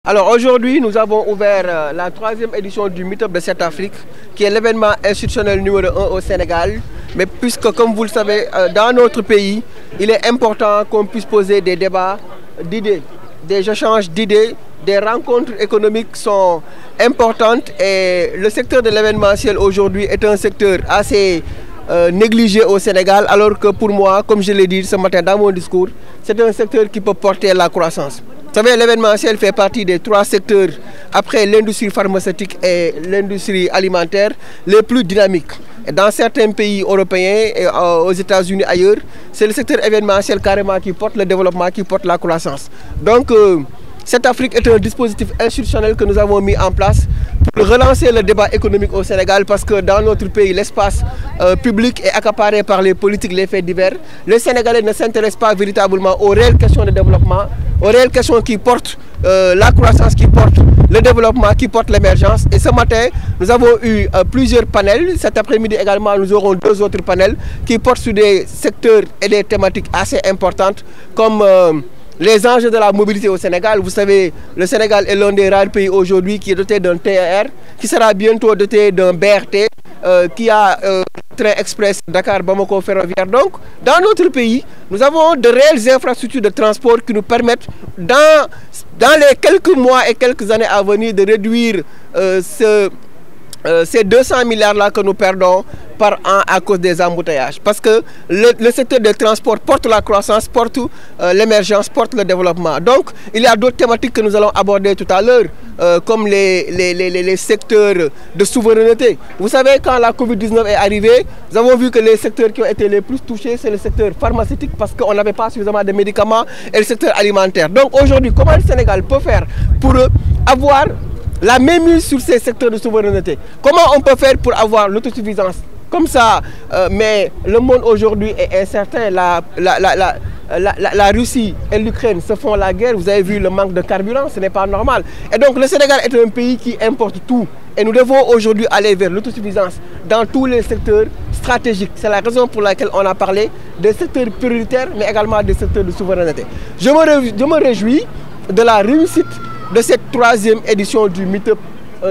Alors aujourd'hui, nous avons ouvert la 3e édition du Meetup de Cette Afrique, qui est l'événement institutionnel numéro 1 au Sénégal. Mais puisque, comme vous le savez, dans notre pays, il est important qu'on puisse poser des débats d'idées, des échanges d'idées, des rencontres économiques sont importantes et le secteur de l'événementiel aujourd'hui est un secteur assez négligé au Sénégal, alors que pour moi, comme je l'ai dit ce matin dans mon discours, c'est un secteur qui peut porter la croissance. Vous savez, l'événementiel fait partie des 3 secteurs, après l'industrie pharmaceutique et l'industrie alimentaire, les plus dynamiques. Et dans certains pays européens et aux États-Unis ailleurs, c'est le secteur événementiel carrément qui porte le développement, qui porte la croissance. Donc, Cette Afrique est un dispositif institutionnel que nous avons mis en place pour relancer le débat économique au Sénégal, parce que dans notre pays, l'espace public est accaparé par les politiques, les faits divers. Les Sénégalais ne s'intéressent pas véritablement aux réelles questions de développement, aux réelles questions qui portent la croissance, qui portent le développement, qui portent l'émergence. Et ce matin, nous avons eu plusieurs panels. Cet après-midi également, nous aurons 2 autres panels qui portent sur des secteurs et des thématiques assez importantes, comme les enjeux de la mobilité au Sénégal. Vous savez, le Sénégal est l'un des rares pays aujourd'hui qui est doté d'un TER, qui sera bientôt doté d'un BRT, qui a train express Dakar-Bamako ferroviaire. Donc, dans notre pays, nous avons de réelles infrastructures de transport qui nous permettent, dans les quelques mois et quelques années à venir, de réduire ces 200 milliards-là que nous perdons par an à cause des embouteillages. Parce que le secteur des transports porte la croissance, porte l'émergence, porte le développement. Donc, il y a d'autres thématiques que nous allons aborder tout à l'heure, comme les secteurs de souveraineté. Vous savez, quand la Covid-19 est arrivée, nous avons vu que les secteurs qui ont été les plus touchés, c'est le secteur pharmaceutique, parce qu'on n'avait pas suffisamment de médicaments, et le secteur alimentaire. Donc aujourd'hui, comment le Sénégal peut faire pour avoir la mainmise sur ces secteurs de souveraineté? Comment on peut faire pour avoir l'autosuffisance comme ça? Mais le monde aujourd'hui est incertain. La Russie et l'Ukraine se font la guerre. Vous avez vu le manque de carburant, ce n'est pas normal. Et donc le Sénégal est un pays qui importe tout. Et nous devons aujourd'hui aller vers l'autosuffisance dans tous les secteurs stratégiques. C'est la raison pour laquelle on a parlé des secteurs prioritaires, mais également des secteurs de souveraineté. Je me réjouis de la réussite de cette 3e édition du Meetup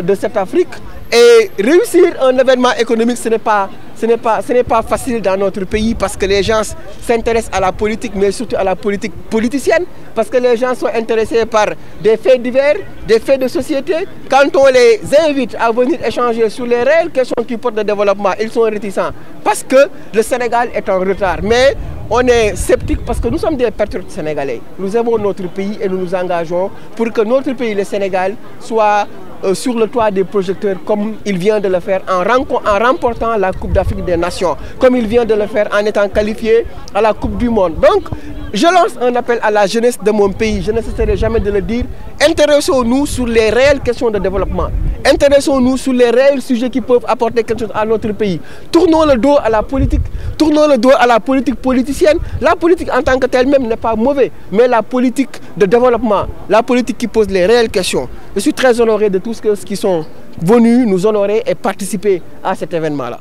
de Cette Afrique. Et réussir un événement économique, ce n'est pas facile dans notre pays, parce que les gens s'intéressent à la politique, mais surtout à la politique politicienne, parce que les gens sont intéressés par des faits divers, des faits de société. Quand on les invite à venir échanger sur les réelles questions qui portent le développement, ils sont réticents, parce que le Sénégal est en retard. Mais on est sceptique parce que nous sommes des patriotes sénégalais. Nous aimons notre pays et nous nous engageons pour que notre pays, le Sénégal, soit sur le toit des projecteurs, comme il vient de le faire en remportant la Coupe d'Afrique des Nations, comme il vient de le faire en étant qualifié à la Coupe du Monde. Donc, je lance un appel à la jeunesse de mon pays, je ne cesserai jamais de le dire. Intéressons-nous sur les réelles questions de développement. Intéressons-nous sur les réels sujets qui peuvent apporter quelque chose à notre pays. Tournons le dos à la politique, tournons le dos à la politique politicienne. La politique en tant que telle même n'est pas mauvaise, mais la politique de développement, la politique qui pose les réelles questions. Je suis très honoré de tous ceux qui sont venus nous honorer et participer à cet événement-là.